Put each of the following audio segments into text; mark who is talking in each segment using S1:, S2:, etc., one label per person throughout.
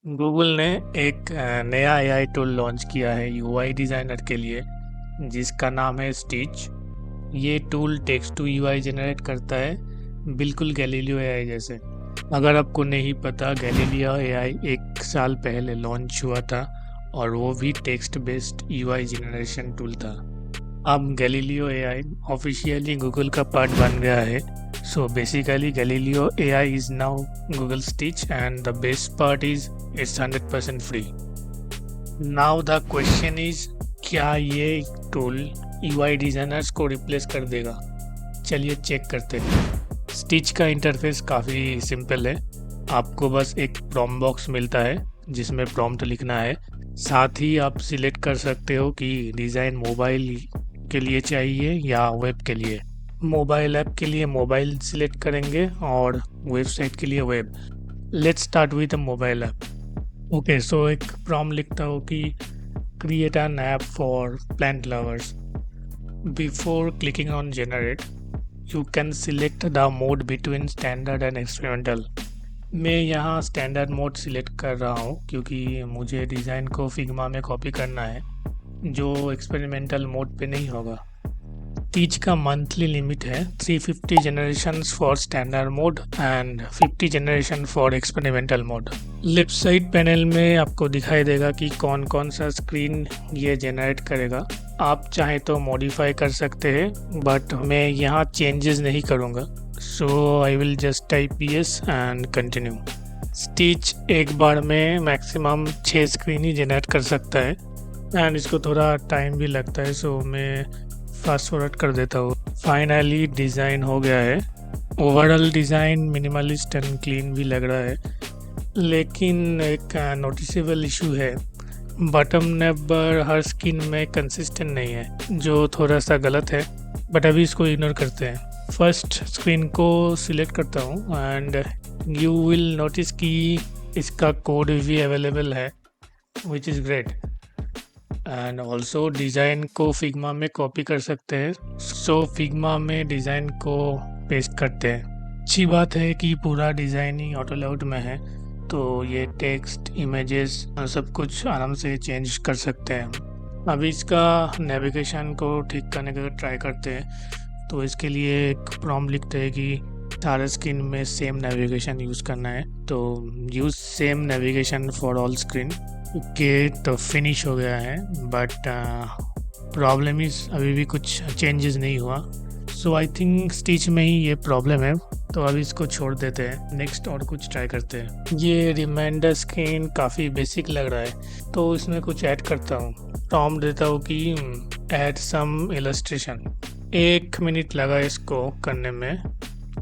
S1: Google ने एक नया एआई टूल लॉन्च किया है यूआई डिज़ाइनर के लिए जिसका नाम है स्टिच। ये tool text to UI generate करता है, बिल्कुल गैलीलियो एआई जैसे। अगर आपको नहीं पता, गैलीलियो एआई 1 साल पहले लॉन्च हुआ था और वो भी text based UI generation tool था। अब गैलीलियो एआई ऑफिशियली गूगल का पार्ट बन गया है। So basically Galileo AI is now Google stitch and the best part is it's 100% free. Now the question is, क्या ये टूल यूआई डिज़ाइनर्स को replace कर देगा? चलिए चेक करते हैं। स्टिच का इंटरफेस काफ़ी सिंपल है। आपको बस एक प्रॉम्प्ट बॉक्स मिलता है जिसमें प्रॉम्प्ट लिखना है। साथ ही आप सिलेक्ट कर सकते हो कि डिज़ाइन मोबाइल के लिए चाहिए या वेब के लिए। मोबाइल ऐप के लिए मोबाइल सिलेक्ट करेंगे और वेबसाइट के लिए web. Let's start with mobile app. Okay, so एक प्रॉम्प्ट लिखता हूँ कि create an app for plant lovers. Before clicking on generate, you can select the mode between standard and experimental. मैं यहाँ स्टैंडर्ड मोड सिलेक्ट कर रहा हूँ क्योंकि मुझे डिज़ाइन को फिग्मा में कॉपी करना है, जो एक्सपेरिमेंटल मोड पे नहीं होगा। टीच का मंथली लिमिट है 350 generations for standard mode and 50 generation for experimental mode. Left side panel में आपको दिखाई देगा कि कौन कौन सा स्क्रीन ये जनरेट करेगा। आप चाहे तो मॉडिफाई कर सकते हैं, बट मैं यहाँ चेंजेस नहीं करूँगा। So I will just type yes and continue. Stitch एक बार में मैक्सिमम 6 स्क्रीन ही जनरेट कर सकता है एंड इसको थोड़ा टाइम भी लगता है, सो मैं फास्ट फॉरवर्ड कर देता हूँ। फाइनली डिज़ाइन हो गया है। Overall design minimalist and clean भी लग रहा है, लेकिन एक नोटिसेबल इशू है। बटन नंबर हर स्क्रीन में कंसिस्टेंट नहीं है, जो थोड़ा सा गलत है, बट अभी इसको इग्नोर करते हैं। फर्स्ट स्क्रीन को सिलेक्ट करता हूँ एंड यू विल नोटिस कि इसका कोड भी अवेलेबल है, which is great. And also design को फिग्मा में कॉपी कर सकते हैं, सो फिग्मा में डिज़ाइन को पेस्ट करते हैं। अच्छी बात है कि पूरा डिज़ाइन ही ऑटो लेआउट में है, तो ये टेक्स्ट, इमेजेस सब कुछ आराम से चेंज कर सकते हैं। अभी इसका नेविगेशन को ठीक करने का ट्राई करते हैं। तो इसके लिए एक प्रॉम्प्ट लिखते हैं कि सारे स्क्रीन में सेम नेविगेशन यूज़ करना है, तो use same navigation for all screen. Okay, तो फिनिश हो गया है, बट प्रॉब्लम इज अभी भी कुछ चेंजेस नहीं हुआ। सो आई थिंक स्टिच में ही ये प्रॉब्लम है, तो अभी इसको छोड़ देते हैं। नेक्स्ट और कुछ ट्राई करते हैं। ये रिमाइंडर स्क्रीन काफ़ी बेसिक लग रहा है, तो इसमें कुछ ऐड करता हूँ। प्रॉम्प्ट देता हूँ कि ऐड सम इलस्ट्रेशन। 1 मिनट लगा इसको करने में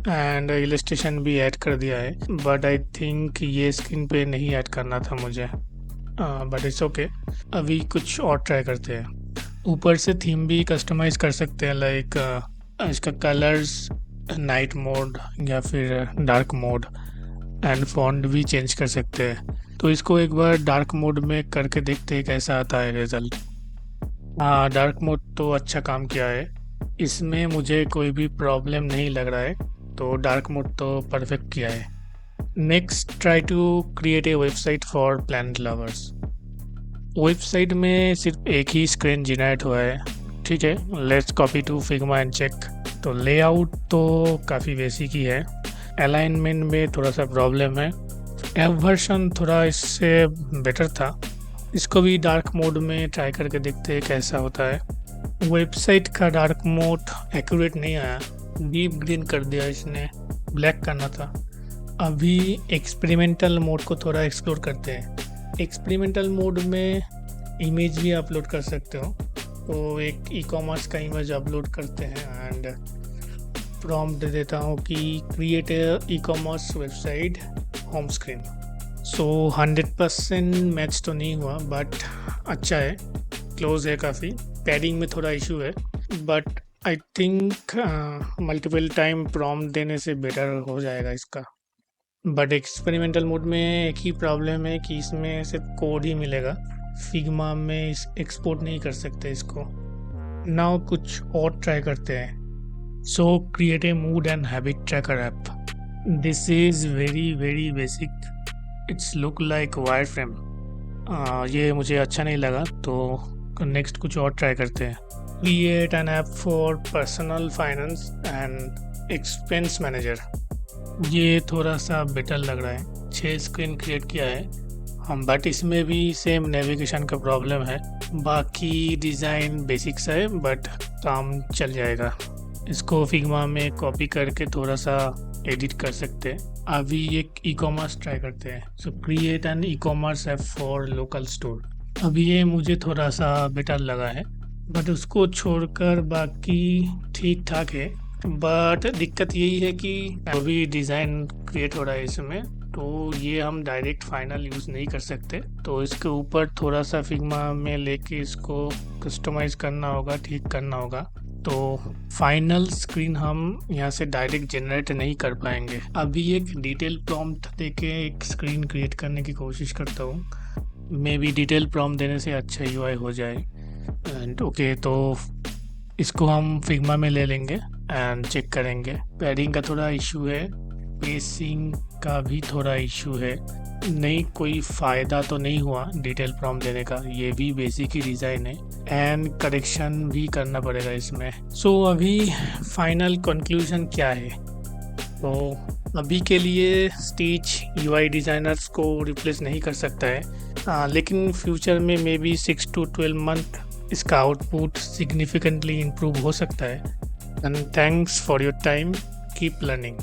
S1: एंड इलस्ट्रेशन भी ऐड कर दिया है, बट आई थिंक ये स्क्रीन पे नहीं ऐड करना था मुझे, बट इट्स ओके। अभी कुछ और ट्राई करते हैं। ऊपर से थीम भी कस्टमाइज कर सकते हैं, लाइक इसका कलर्स, नाइट मोड या फिर डार्क मोड, एंड फॉन्ट भी चेंज कर सकते हैं। तो इसको एक बार डार्क मोड में करके देखते हैं कैसा आता है रिजल्ट। हाँ, डार्क मोड तो अच्छा काम किया है, इसमें मुझे कोई भी प्रॉब्लम नहीं लग रहा है, तो डार्क मोड तो परफेक्ट किया है। Next, try to create a website for plant lovers. Website में सिर्फ एक ही स्क्रीन जनरेट हुआ है, ठीक है। Let's copy to Figma and check. तो लेआउट तो काफ़ी बेसिक ही है, अलाइनमेंट में थोड़ा सा प्रॉब्लम है। ऐप वर्जन थोड़ा इससे बेटर था। इसको भी डार्क मोड में ट्राई करके देखते हैं कैसा होता है। वेबसाइट का डार्क मोड एक्यूरेट नहीं आया, डीप ग्रीन कर दिया इसने, ब्लैक करना था। अभी एक्सपेरिमेंटल मोड को थोड़ा एक्सप्लोर करते हैं। एक्सपेरिमेंटल मोड में इमेज भी अपलोड कर सकते हो, तो एक ई कॉमर्स का इमेज अपलोड करते हैं एंड प्रॉम्प्ट दे देता हूँ कि create e commerce website home screen. So 100% match तो नहीं हुआ, बट अच्छा है, क्लोज है काफ़ी। पैडिंग में थोड़ा इशू है, but I think multiple time prompt देने से बेटर हो जाएगा इसका। बट एक्सपेरिमेंटल मोड में एक ही प्रॉब्लम है कि इसमें सिर्फ कोड ही मिलेगा, फिग्मा में एक्सपोर्ट नहीं कर सकते इसको। नाउ कुछ और ट्राई करते हैं। So create a mood and habit tracker app. This is very very basic, it's look like wire frame. ये मुझे अच्छा नहीं लगा, तो नेक्स्ट कुछ और ट्राई करते हैं। Create an app for personal finance and expense manager. ये थोड़ा सा बेटर लग रहा है। 6 स्क्रीन क्रिएट किया है हम, बट इसमें भी सेम नेविगेशन का प्रॉब्लम है। बाकी डिज़ाइन बेसिक्स है बट काम चल जाएगा। इसको फिग्मा में कॉपी करके थोड़ा सा एडिट कर सकते हैं। अभी एक ई कॉमर्स ट्राई करते हैं। So create an e commerce app for local store. अभी ये मुझे थोड़ा सा बेटर लगा है, बट उसको छोड़कर बाकी ठीक ठाक है। बट दिक्कत यही है कि अभी डिज़ाइन क्रिएट हो रहा है इसमें, तो ये हम डायरेक्ट फाइनल यूज़ नहीं कर सकते। तो इसके ऊपर थोड़ा सा फिग्मा में लेके इसको कस्टमाइज़ करना होगा, ठीक करना होगा। तो फाइनल स्क्रीन हम यहाँ से डायरेक्ट जनरेट नहीं कर पाएंगे। अभी एक डिटेल प्रॉम्प्ट देके एक स्क्रीन क्रिएट करने की कोशिश करता हूँ। मे बी डिटेल प्रॉम्प्ट देने से अच्छा यूआई हो जाए। एंड ओके, तो इसको हम फिग्मा में ले लेंगे एंड चेक करेंगे। पैडिंग का थोड़ा इशू है, पेसिंग का भी थोड़ा इशू है। नहीं, कोई फ़ायदा तो नहीं हुआ डिटेल प्रॉम्प्ट देने का। ये भी बेसिक ही डिज़ाइन है एंड करेक्शन भी करना पड़ेगा इसमें। सो अभी फाइनल कंक्लूजन क्या है? तो अभी के लिए स्टिच यूआई डिज़ाइनर्स को रिप्लेस नहीं कर सकता है, लेकिन फ्यूचर में मे बी 6 to 12 मंथ इसका आउटपुट सिग्निफिकेंटली इम्प्रूव हो सकता है। And thanks for your time, keep learning.